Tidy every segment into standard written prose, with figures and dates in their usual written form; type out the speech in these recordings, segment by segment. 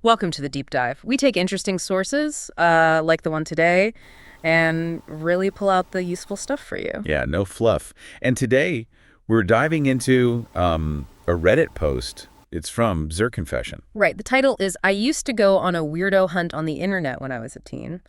Welcome to the deep dive. We take interesting sources, like the one today, and really pull out the useful stuff for you. Yeah, no fluff. And today we're diving into a Reddit post. It's from Confession. Right. The title is I Used to Go on a Weirdo Hunt on the Internet When I Was a Teen.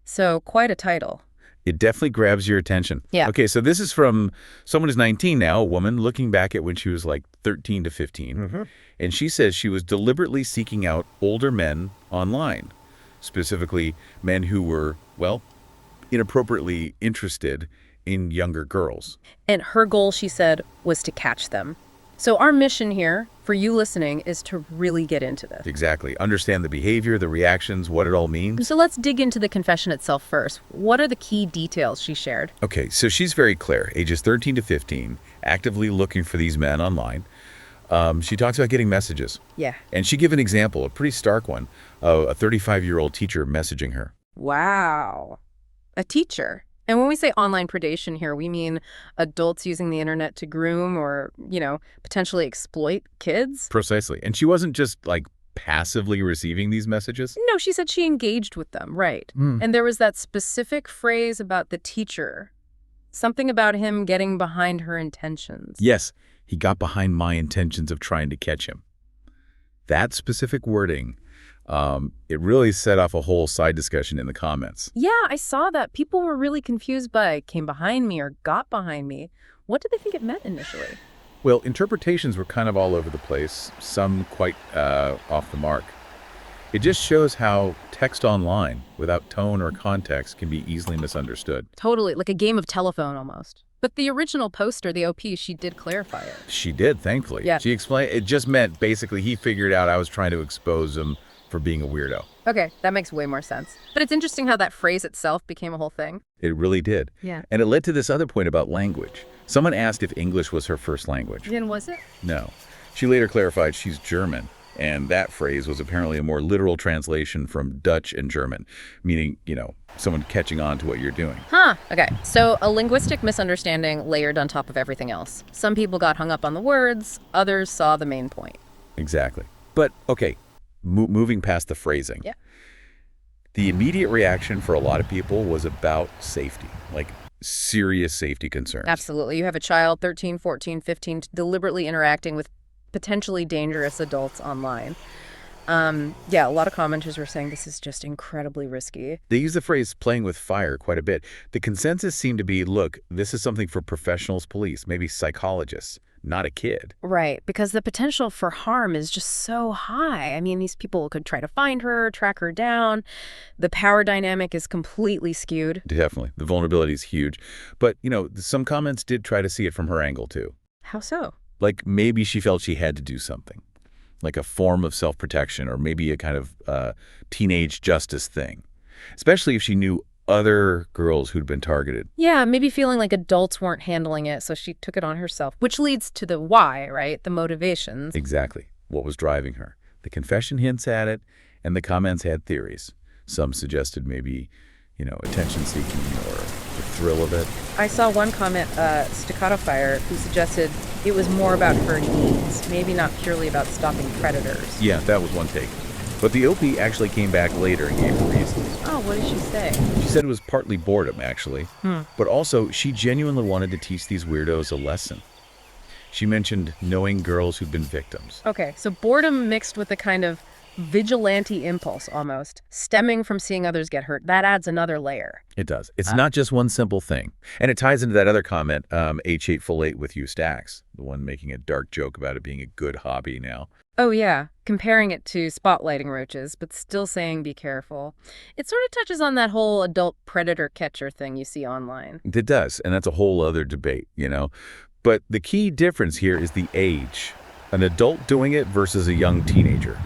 So quite a title. It definitely grabs your attention. Yeah. Okay, so this is from someone who's 19 now, a woman, looking back at when she was like 13 to 15. And she says she was deliberately seeking out older men online, specifically men who were, well, inappropriately interested in younger girls. And her goal, she said, was to catch them. So our mission here, for you listening, is to really get into this. Exactly. Understand the behavior, the reactions, what it all means. So let's dig into the confession itself first. What are the key details she shared? Okay, so she's very clear, ages 13 to 15, actively looking for these men online. She talks about getting messages. Yeah. And she gave an example, a pretty stark one, of a 35-year-old teacher messaging her. Wow. A teacher. And when we say online predation here, we mean adults using the internet to groom or, potentially exploit kids. Precisely. And she wasn't just like passively receiving these messages. No, she said she engaged with them, right. And there was that specific phrase about the teacher, something about him getting behind her intentions. Yes, he got behind my intentions of trying to catch him. That specific wording, it really set off a whole side discussion in the comments. Yeah, I saw that. People were really confused by came behind me or got behind me. What did they think it meant initially? Well, interpretations were kind of all over the place, some quite off the mark. It just shows how text online, without tone or context, can be easily misunderstood. Totally, like a game of telephone almost. But the original poster, the OP, she did clarify it. She did, thankfully. Yeah. She explained it just meant basically he figured out I was trying to expose him for being a weirdo. Okay, that makes way more sense. But it's interesting how that phrase itself became a whole thing. It really did. Yeah. And it led to this other point about language. Someone asked if English was her first language. And was it? No. She later clarified she's German, and that phrase was apparently a more literal translation from Dutch and German, meaning, someone catching on to what you're doing. Huh. Okay. So a linguistic misunderstanding layered on top of everything else. Some people got hung up on the words, others saw the main point. Exactly. But, okay, moving past the phrasing. Yeah. The immediate reaction for a lot of people was about safety, like serious safety concerns. Absolutely. You have a child, 13, 14, 15, deliberately interacting with potentially dangerous adults online. A lot of commenters were saying this is just incredibly risky. They use the phrase playing with fire quite a bit. The consensus seemed to be, look, this is something for professionals, police, maybe psychologists, not a kid. Right, because the potential for harm is just so high. I mean, these people could try to find her, track her down. The power dynamic is completely skewed. Definitely. The vulnerability is huge. But, some comments did try to see it from her angle, too. How so? Like maybe she felt she had to do something, like a form of self-protection or maybe a kind of teenage justice thing, especially if she knew other girls who'd been targeted. Yeah, maybe feeling like adults weren't handling it, so she took it on herself, which leads to the why, right? The motivations. Exactly. What was driving her? The confession hints at it, and the comments had theories. Some suggested maybe, attention-seeking or the thrill of it. I saw one comment, Staccato Fire, who suggested it was more about her needs, maybe not purely about stopping predators. Yeah, that was one take. But the OP actually came back later and gave her reasons. Oh, what did she say? She said it was partly boredom, actually. But also, she genuinely wanted to teach these weirdos a lesson. She mentioned knowing girls who'd been victims. Okay, so boredom mixed with a kind of vigilante impulse almost, stemming from seeing others get hurt. That adds another layer. It does. It's not just one simple thing. And it ties into that other comment, H8 folate with you stacks, the one making a dark joke about it being a good hobby now. Oh yeah, comparing it to spotlighting roaches, but still saying be careful. It sort of touches on that whole adult predator-catcher thing you see online. It does, and that's a whole other debate, But the key difference here is the age. An adult doing it versus a young teenager.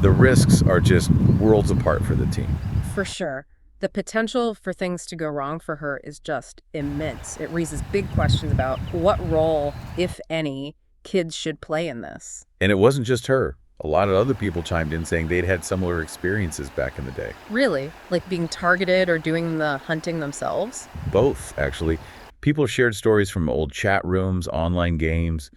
The risks are just worlds apart for the teen. For sure. The potential for things to go wrong for her is just immense. It raises big questions about what role, if any, kids should play in this. And it wasn't just her. A lot of other people chimed in saying they'd had similar experiences back in the day. Really? Like being targeted or doing the hunting themselves? Both, actually. People shared stories from old chat rooms, online games,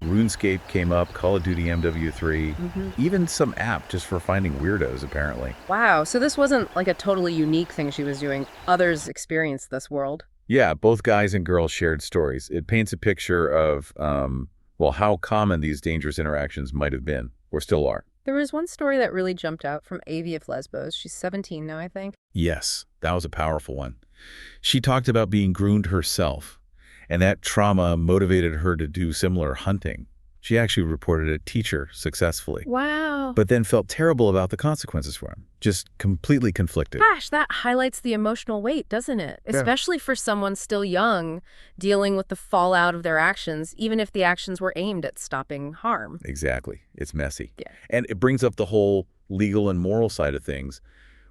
RuneScape came up, Call of Duty MW3, even some app just for finding weirdos, apparently. Wow, so this wasn't like a totally unique thing she was doing. Others experienced this world. Yeah, both guys and girls shared stories. It paints a picture of, well, how common these dangerous interactions might have been, or still are. There was one story that really jumped out from Avi of Lesbos. She's 17 now, I think. Yes, that was a powerful one. She talked about being groomed herself, and that trauma motivated her to do similar hunting. She actually reported a teacher successfully, Wow. but then felt terrible about the consequences for him, just completely conflicted. Gosh, that highlights the emotional weight, doesn't it? Yeah. Especially for someone still young, dealing with the fallout of their actions, even if the actions were aimed at stopping harm. Exactly. It's messy. Yeah. And it brings up the whole legal and moral side of things.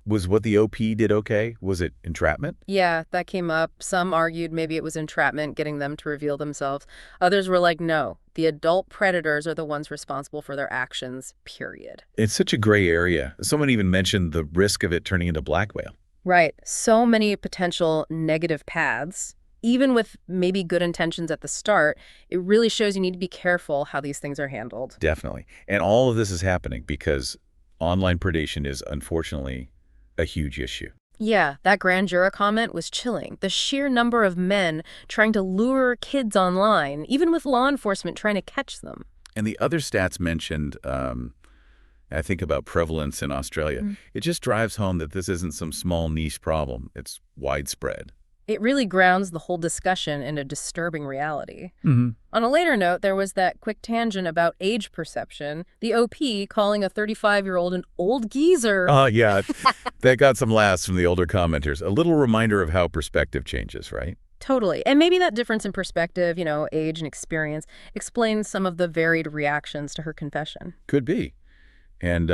Was what the OP did okay? Was it entrapment? Yeah, that came up. Some argued maybe it was entrapment, getting them to reveal themselves. Others were like, no, the adult predators are the ones responsible for their actions, period. It's such a gray area. Someone even mentioned the risk of it turning into blackmail. Right. So many potential negative paths. Even with maybe good intentions at the start, it really shows you need to be careful how these things are handled. Definitely. And all of this is happening because online predation is unfortunately a huge issue. Yeah, that grand juror comment was chilling. The sheer number of men trying to lure kids online, even with law enforcement trying to catch them. And the other stats mentioned, I think about prevalence in Australia, it just drives home that this isn't some small niche problem. It's widespread. It really grounds the whole discussion in a disturbing reality. Mm-hmm. On a later note, there was that quick tangent about age perception, the OP calling a 35-year-old an old geezer. Yeah, that got some laughs from the older commenters. A little reminder of how perspective changes, right? Totally. And maybe that difference in perspective, age and experience, explains some of the varied reactions to her confession. Could be. And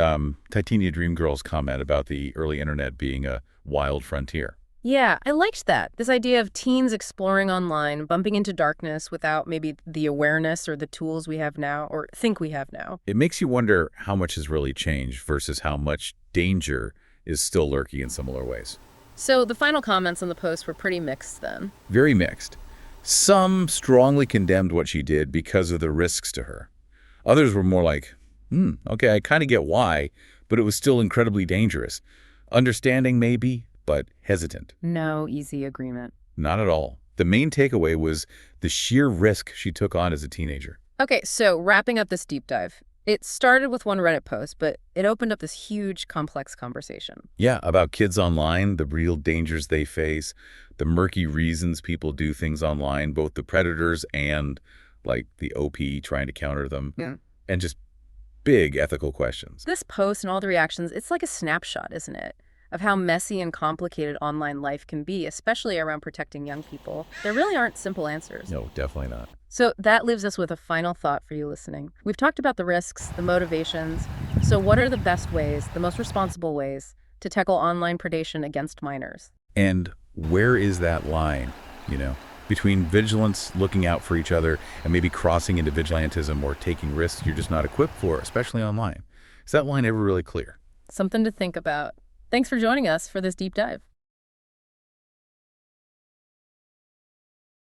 Titania Dreamgirl's comment about the early internet being a wild frontier. Yeah, I liked that. This idea of teens exploring online, bumping into darkness without maybe the awareness or the tools we have now, or think we have now. It makes you wonder how much has really changed versus how much danger is still lurking in similar ways. So the final comments on the post were pretty mixed then. Very mixed. Some strongly condemned what she did because of the risks to her. Others were more like, okay, I kind of get why, but it was still incredibly dangerous. Understanding maybe, but hesitant. No easy agreement. Not at all. The main takeaway was the sheer risk she took on as a teenager. Okay, so wrapping up this deep dive. It started with one Reddit post, but it opened up this huge, complex conversation. Yeah, about kids online, the real dangers they face, the murky reasons people do things online, both the predators and, like, the OP trying to counter them, and just big ethical questions. This post and all the reactions, it's like a snapshot, isn't it? Of how messy and complicated online life can be, especially around protecting young people. There really aren't simple answers. No, definitely not. So that leaves us with a final thought for you listening. We've talked about the risks, the motivations. So what are the best ways, the most responsible ways, to tackle online predation against minors? And where is that line, between vigilance, looking out for each other, and maybe crossing into vigilantism or taking risks you're just not equipped for, especially online? Is that line ever really clear? Something to think about. Thanks for joining us for this deep dive.